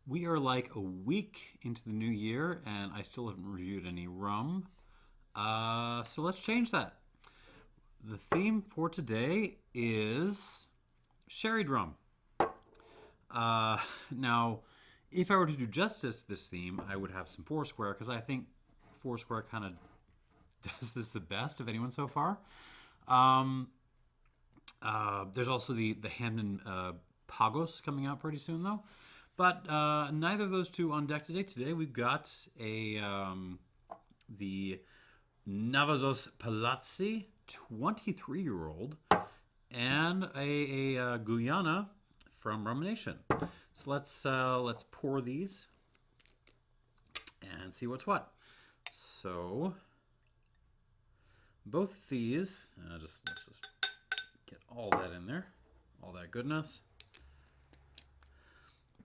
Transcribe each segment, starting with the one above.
We are like a week into the new year, and I still haven't reviewed any rum. So let's change that. The theme for today is sherried rum. Now, if I were to do justice to this theme, I would have some Foursquare because I think Foursquare kind of does this the best of anyone so far. There's also the Hamden Pagos coming out pretty soon, though. But neither of those two on deck today. Today we've got the Navazos Palazzi 23-year-old and a Guyana from Rum Nation. So let's pour these and see what's what. So both these, let's just get all that in there, all that goodness.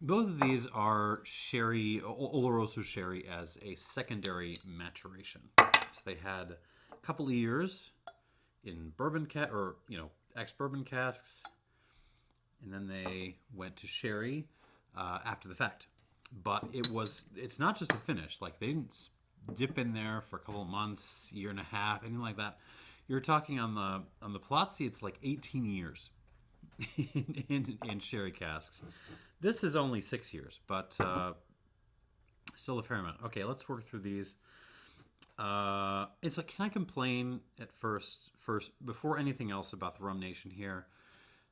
Both of these are sherry, Oloroso sherry as a secondary maturation. So they had a couple of years in bourbon ex-bourbon casks, and then they went to sherry after the fact. But it's not just a finish. Like, they didn't dip in there for a couple of months, year and a half, anything like that. You're talking on the Palazzi, it's like 18 years in sherry casks. This is only 6 years, but still a fair amount. Okay, let's work through these. It's like, can I complain at first before anything else about the Rum Nation here?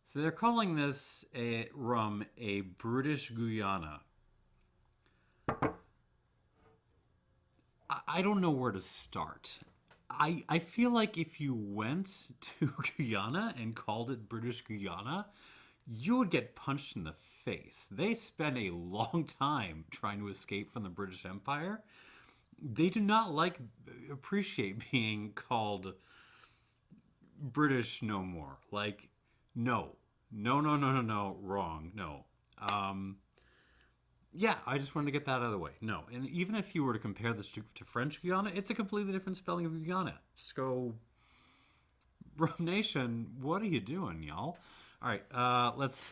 So they're calling this a British Guyana. I don't know where to start. I feel like if you went to Guyana and called it British Guyana, you would get punched in the face. They spent a long time trying to escape from the British Empire. They do not appreciate being called British no more. Like, no, wrong, no. Yeah, I just wanted to get that out of the way. No, and even if you were to compare this to French Guyana, it's a completely different spelling of Guyana. So, Rum Nation, what are you doing, y'all? All right, let's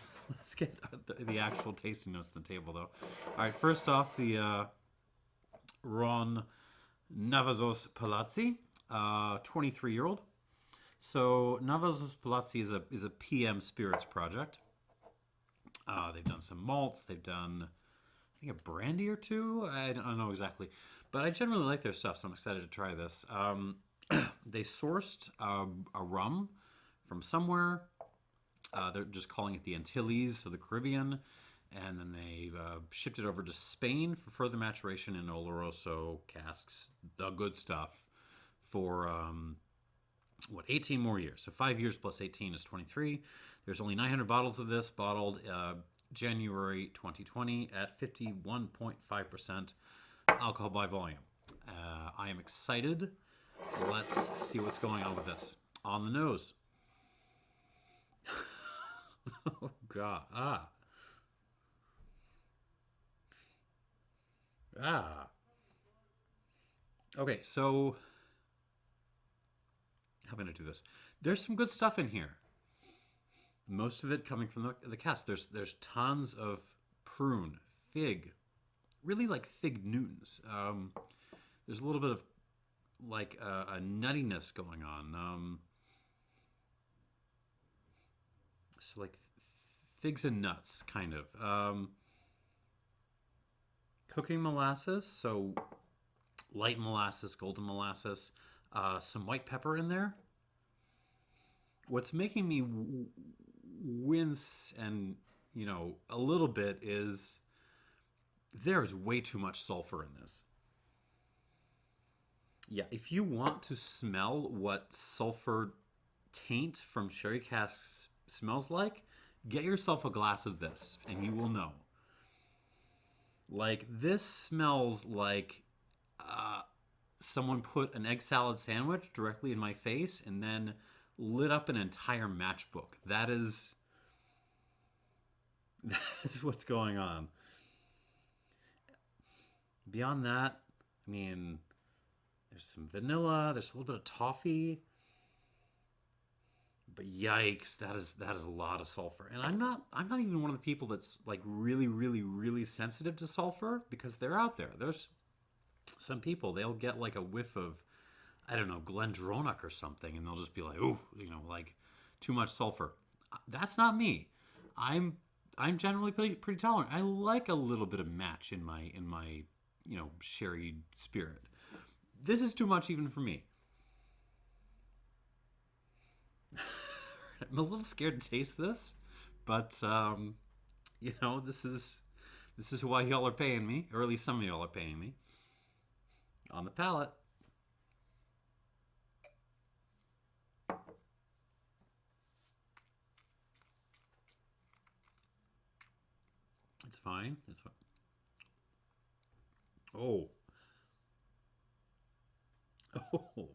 get the actual tasting notes on the table, though. All right, first off, the Ron Navazos Palazzi, 23-year-old. So Navazos Palazzi is a PM Spirits project. They've done some malts. They've done, I think, a brandy or two. I don't know exactly, but I generally like their stuff, so I'm excited to try this. They sourced a rum from somewhere. They're just calling it the Antilles, so the Caribbean, and then they shipped it over to Spain for further maturation in Oloroso casks, the good stuff, for 18 more years. So 5 years plus 18 is 23. There's only 900 bottles of this, bottled January 2020 at 51.5% alcohol by volume. I am excited. Let's see what's going on with this. On the nose. Oh, God. Okay, so how am I going to do this? There's some good stuff in here. Most of it coming from the cask. There's tons of prune, fig, really like fig Newtons. There's a little bit of like a nuttiness going on. So like figs and nuts, kind of. Cooking molasses, so light molasses, golden molasses, some white pepper in there. What's making me wince and, a little bit is there is way too much sulfur in this. Yeah, if you want to smell what sulfur taint from sherry casks smells like, get yourself a glass of this and you will know. Like, this smells like someone put an egg salad sandwich directly in my face and then lit up an entire matchbook. That is what's going on. Beyond that, I mean, there's some vanilla, there's a little bit of toffee, But yikes, that is a lot of sulfur. And I'm not even one of the people that's like really, really, really sensitive to sulfur, because they're out there. There's some people, they'll get like a whiff of, I don't know, Glendronach or something, and they'll just be like, ooh, like too much sulfur. That's not me. I'm generally pretty tolerant. I like a little bit of match in my sherry spirit. This is too much even for me. I'm a little scared to taste this, but this is why y'all are paying me, or at least some of y'all are paying me. On the palate. It's fine. It's fine. Oh. Oh.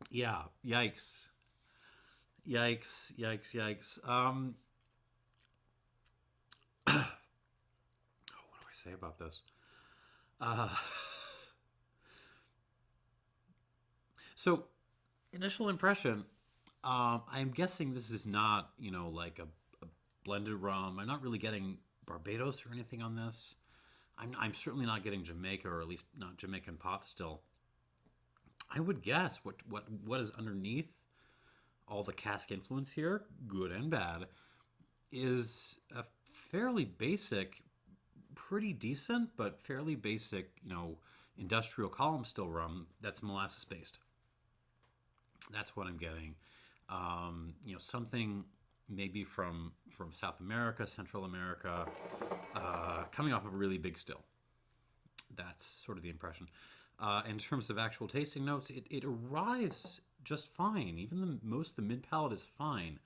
Yeah. Yikes. Yikes. Yikes. Yikes. Oh, what do I say about this? Uh, so, initial impression. I'm guessing this is not, like a blended rum. I'm not really getting Barbados or anything on this. I'm certainly not getting Jamaica, or at least not Jamaican pot still. I would guess what is underneath all the cask influence here, good and bad, is a fairly basic, pretty decent, but fairly basic, industrial column still rum that's molasses based. That's what I'm getting. Something maybe from South America, Central America, coming off of a really big still. That's sort of the impression. In terms of actual tasting notes, it arrives just fine. Even most of the mid palate is fine.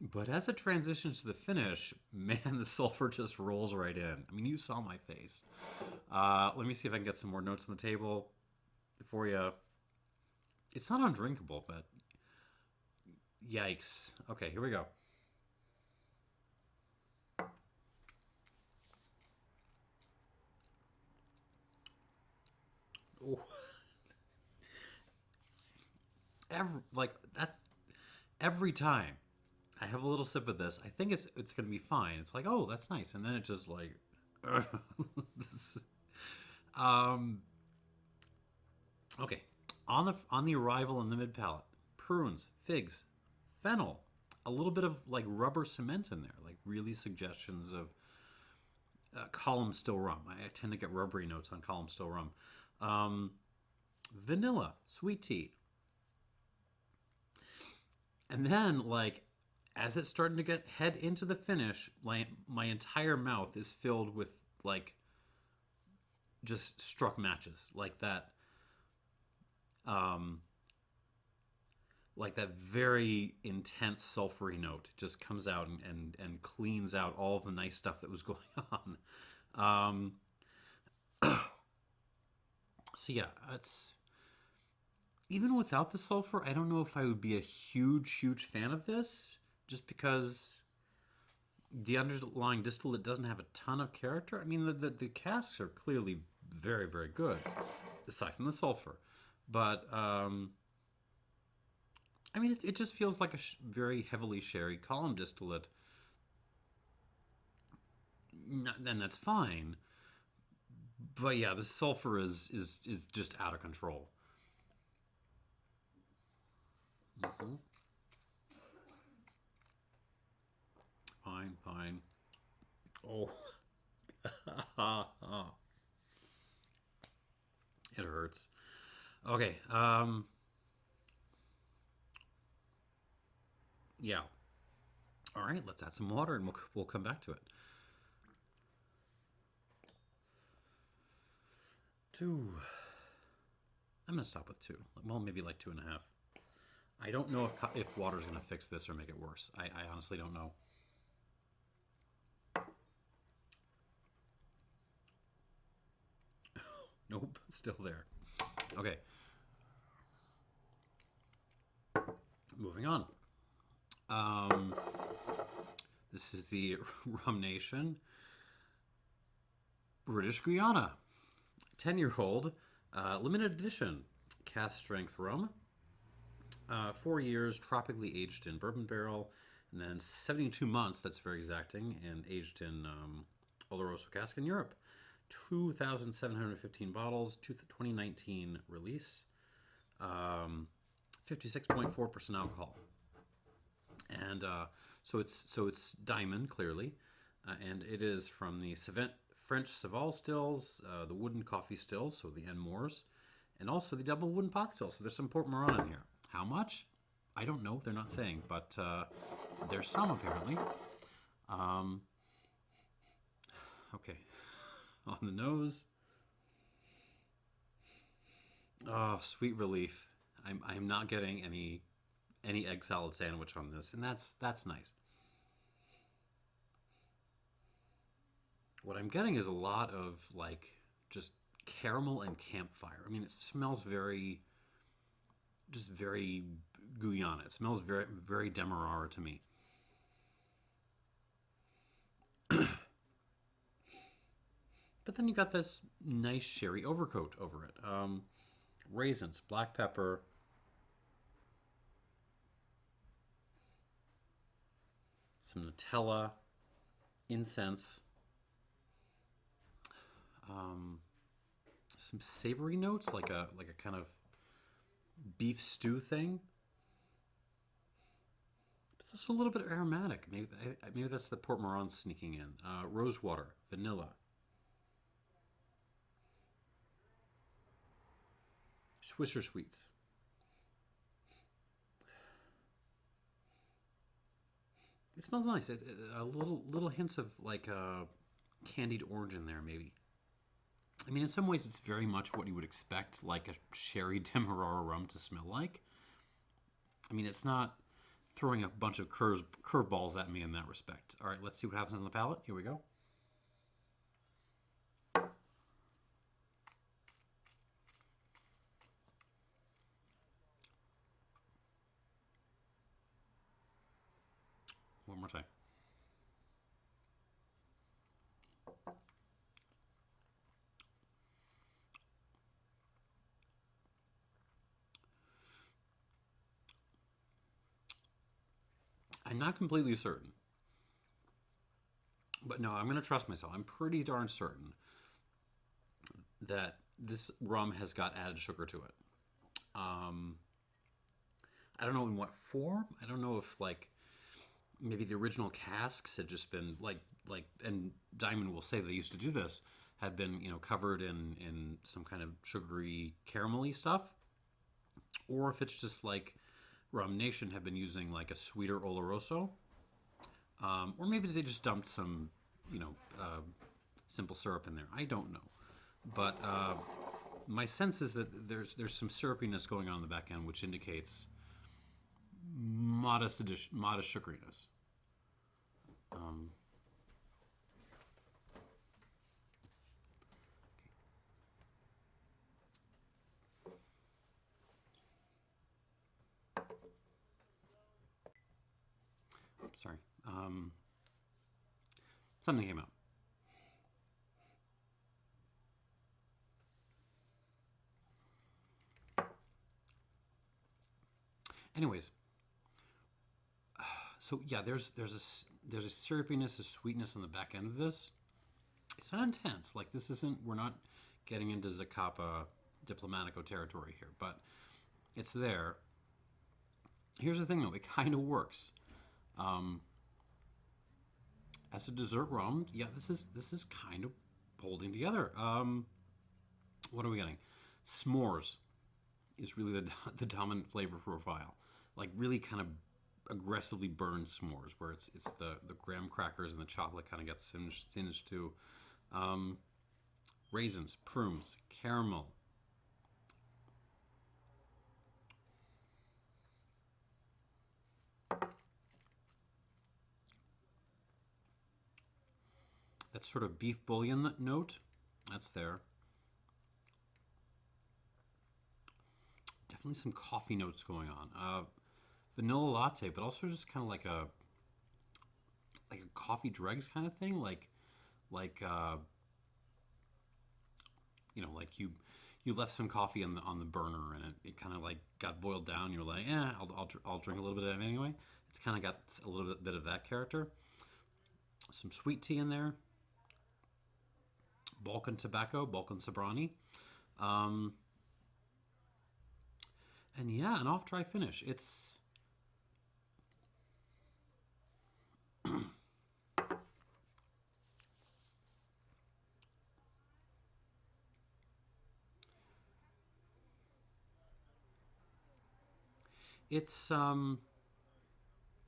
But as it transitions to the finish, man, the sulfur just rolls right in. I mean, you saw my face. Let me see if I can get some more notes on the table for you. It's not undrinkable, but yikes. Okay, here we go. Oh. Every time I have a little sip of this, I think it's gonna be fine. It's like, oh, that's nice, and then it just like, um, okay. On the arrival in the mid palate, prunes, figs, fennel, a little bit of like rubber cement in there, like really suggestions of column still rum. I tend to get rubbery notes on column still rum. Vanilla, sweet tea. And then, like, as it's starting to head into the finish, like, my entire mouth is filled with, like, just struck matches. Like that very intense sulfury note just comes out and cleans out all of the nice stuff that was going on. So yeah, it's even without the sulfur, I don't know if I would be a huge fan of this, just because the underlying distillate doesn't have a ton of character. I mean, the casks are clearly very good, aside from the sulfur, but I mean, it just feels like a very heavily sherry column distillate. Then that's fine. But yeah, the sulfur is just out of control. Mm-hmm. Fine. Oh, it hurts. Okay. Yeah. All right. Let's add some water, and we'll come back to it. Two. I'm gonna stop with two. Well, maybe like 2.5. I don't know if water's gonna fix this or make it worse. I honestly don't know. Nope, still there. Okay. Moving on. This is the Rum Nation British Guyana 10-year-old limited edition cask strength rum. 4 years, tropically aged in bourbon barrel, and then 72 months, that's very exacting, and aged in Oloroso cask in Europe. 2,715 bottles, 2019 release, 56.4% alcohol. And so it's diamond, clearly, and it is from the French Savalle stills, the wooden coffee stills, so the Enmores, and also the double wooden pot stills. So there's some Port Mourant in here. How much? I don't know. They're not saying, but there's some apparently. Okay, on the nose. Oh, sweet relief. I'm not getting any egg salad sandwich on this, and that's nice. What I'm getting is a lot of like just caramel and campfire. I mean, it smells very Guyana. It smells very, very Demerara to me. But then you got this nice sherry overcoat over it. Raisins, black pepper, some Nutella, incense, some savory notes, like a kind of beef stew thing. It's also a little bit aromatic. Maybe that's the Port Mourant sneaking in. Rose water, vanilla, Swisher Sweets. It smells nice. A little hints of like candied orange in there, maybe. I mean, in some ways, it's very much what you would expect, like a sherry Demerara rum to smell like. I mean, it's not throwing a bunch of curveballs at me in that respect. All right, let's see what happens on the palate. Here we go. One more time. I'm not completely certain. But no, I'm going to trust myself. I'm pretty darn certain that this rum has got added sugar to it. I don't know in what form. I don't know if like maybe the original casks had just been like and Diamond will say they used to do this, had been covered in some kind of sugary caramelly stuff, or if it's just like Rum Nation had been using like a sweeter Oloroso, or maybe they just dumped some simple syrup in there. I don't know, but my sense is that there's some syrupiness going on in the back end, which indicates modest sugariness. Sorry. Something came out. Anyways, so yeah, there's a syrupiness, a sweetness on the back end of this. It's not intense. Like this isn't. We're not getting into Zacapa Diplomatico territory here, but it's there. Here's the thing, though. It kind of works. As a dessert rum, yeah, this is kind of holding together. What are we getting? S'mores is really the dominant flavor profile. Like really kind of aggressively burned s'mores, where it's the graham crackers and the chocolate kind of gets singed too. Raisins, prunes, caramel. That sort of beef bouillon note, that's there. Definitely some coffee notes going on. Vanilla latte, but also just kind of like a coffee dregs kind of thing, like you left some coffee on the burner and it kind of like got boiled down. You're like, I'll drink a little bit of it anyway. It's kind of got a little bit of that character. Some sweet tea in there. Balkan tobacco, Balkan Sobrani. And yeah, an off-dry finish. It's an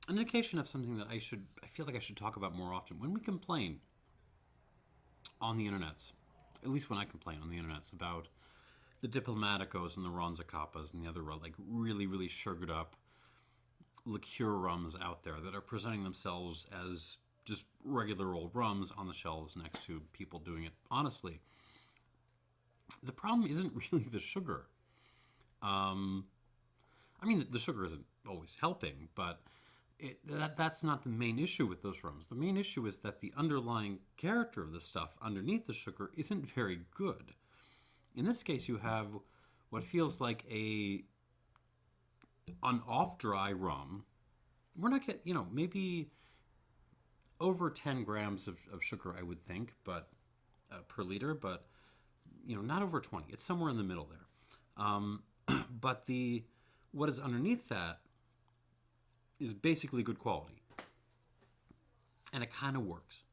indication of something that I feel like I should talk about more often. When we complain on the internets, at least when I complain on the internets about the Diplomaticos and the Ronzacapas and the other like really, really sugared up liqueur rums out there that are presenting themselves as just regular old rums on the shelves next to people doing it honestly. The problem isn't really the sugar. I mean, the sugar isn't always helping, but that's not the main issue with those rums. The main issue is that the underlying character of the stuff underneath the sugar isn't very good. In this case, you have what feels like an off-dry rum. We're not getting, maybe over 10 grams of sugar, I would think, but per liter, but not over 20. It's somewhere in the middle there. But what is underneath that is basically good quality. And it kind of works.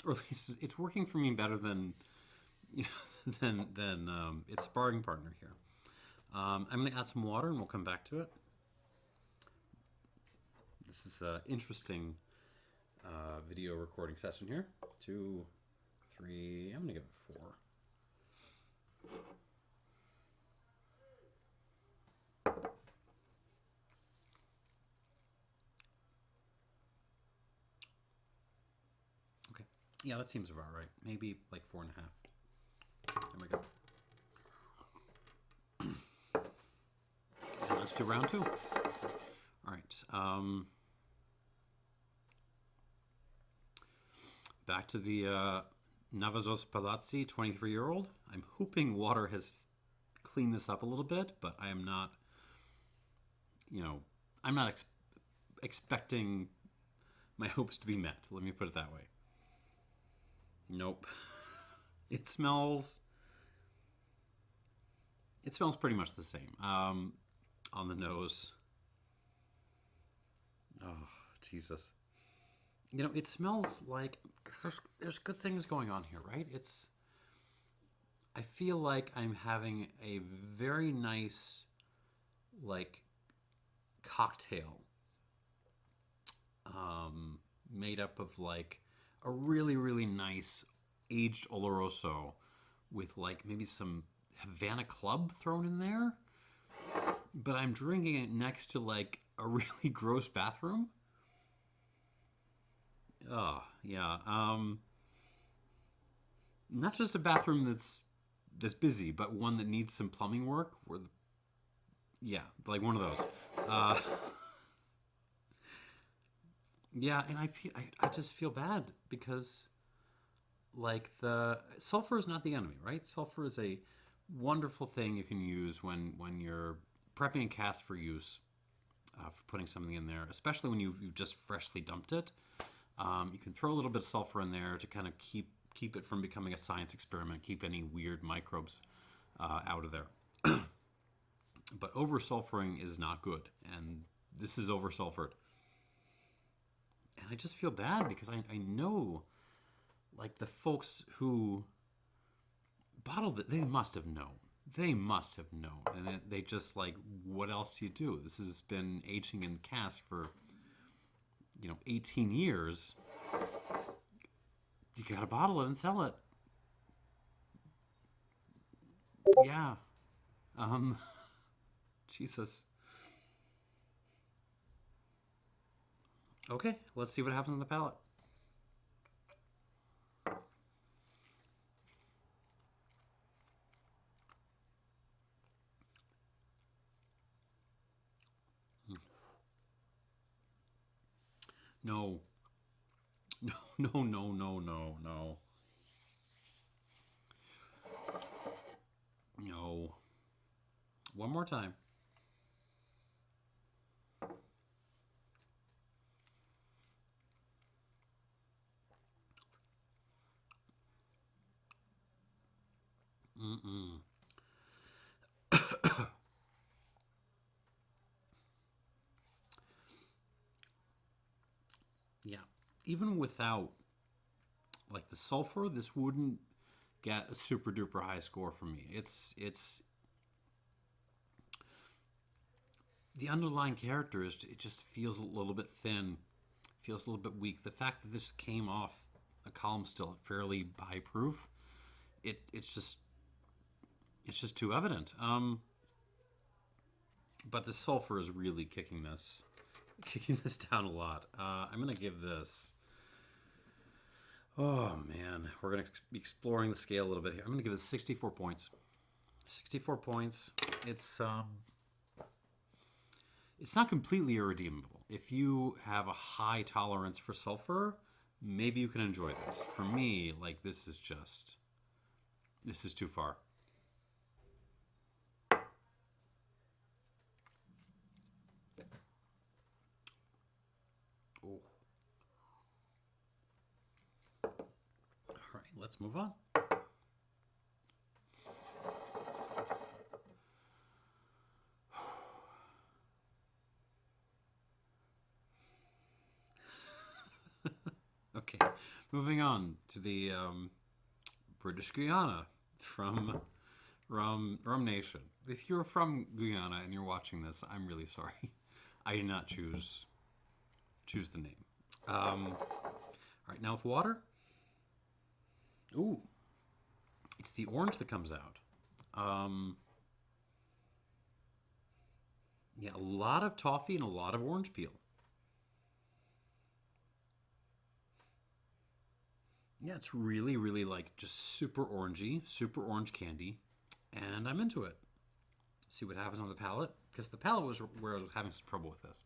Or at least it's working for me better than its sparring partner here. I'm going to add some water and we'll come back to it. This is an interesting video recording session here. 2, 3, I'm going to give it 4. Okay. Yeah, that seems about right. Maybe like 4.5. There we go. And let's do round 2. All right. Back to the Navazos Palazzi 23-year-old. I'm hoping water has cleaned this up a little bit, but I am not, I'm not expecting my hopes to be met. Let me put it that way. Nope. It smells pretty much the same on the nose. Oh, Jesus. It smells like, because there's good things going on here, right? I feel like I'm having a very nice, like, cocktail made up of, like, a really, really nice aged Oloroso with, like, maybe some Havana Club thrown in there. But I'm drinking it next to, like, a really gross bathroom. Oh, yeah. Not just a bathroom that's busy, but one that needs some plumbing work. Like one of those. Yeah, and I just feel bad because, like, the sulfur is not the enemy, right? Sulfur is a wonderful thing you can use when you're prepping a cask for use, for putting something in there, especially when you've just freshly dumped it. You can throw a little bit of sulfur in there to kind of keep it from becoming a science experiment, keep any weird microbes out of there. But over-sulfuring is not good, and this is over-sulfured. And I just feel bad because I know, like, the folks who bottled it, they must have known. And they just, like, what else do you do? This has been aging in cask for 18 years. You gotta bottle it and sell it. Yeah. Jesus. Okay, let's see what happens on the palate. No. No. No. One more time. Mm-mm. Yeah. Even without, like, the sulfur, this wouldn't get a super duper high score from me. It's the underlying character is, it just feels a little bit thin, feels a little bit weak. The fact that this came off a column still fairly by proof, it's just too evident. But the sulfur is really kicking this down a lot. I'm gonna give this. Oh man, we're gonna be exploring the scale a little bit here. I'm gonna give this 64 points. 64 points. It's not completely irredeemable. If you have a high tolerance for sulfur, maybe you can enjoy this. For me, like, this is too far. Oh. All right, let's move on. Okay, moving on to the British Guyana from Rum Nation. If you're from Guyana and you're watching this, I'm really sorry. I did not choose the name. All right, now with water. Ooh, it's the orange that comes out. Yeah, a lot of toffee and a lot of orange peel. Yeah, it's really, really, like, just super orangey, super orange candy, and I'm into it. See what happens on the palate, because the palate was where I was having some trouble with this.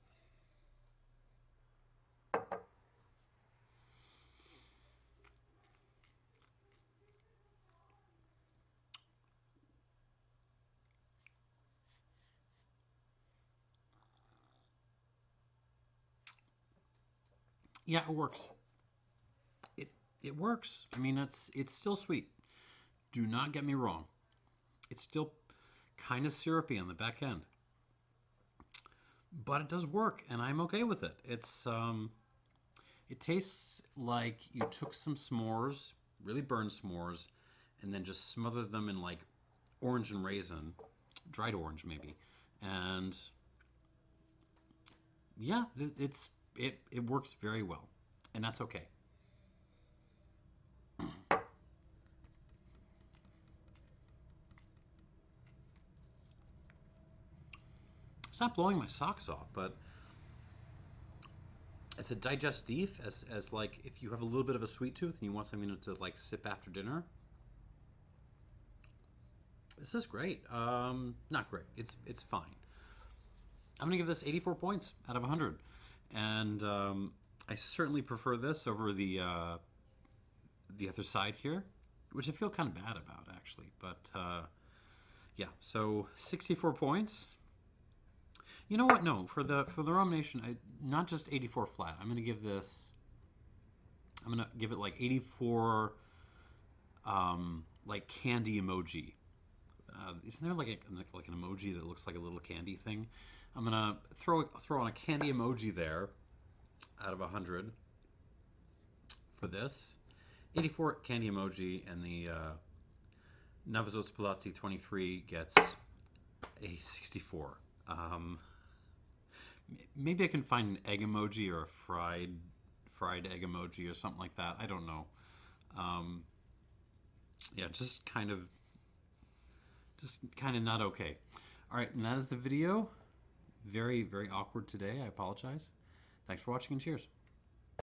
Yeah, it works. It works. I mean, it's still sweet. Do not get me wrong. It's still kind of syrupy on the back end, but it does work, and I'm okay with it. It tastes like you took some s'mores, really burned s'mores, and then just smothered them in, like, orange and raisin, dried orange maybe, and yeah, it works very well, and that's okay. It's not blowing my socks off, but as a digestif, as like, if you have a little bit of a sweet tooth and you want something to, like, sip after dinner, this is great. Not great. It's fine. I'm gonna give this 84 points out of 100, and I certainly prefer this over the other side here, which I feel kind of bad about, actually. But yeah, so 64 points. You know what? No, for the Rum Nation, not just 84 flat. I'm gonna give it like 84, like, candy emoji. Isn't there like an emoji that looks like a little candy thing? I'm gonna throw on a candy emoji there out of 100 for this. 84 candy emoji, and the Navazos Palazzi 23 gets a 64. Maybe I can find an egg emoji or a fried egg emoji or something like that. I don't know. Yeah, just kind of not okay. All right, and that is the video. Very, very awkward today. I apologize. Thanks for watching, and cheers.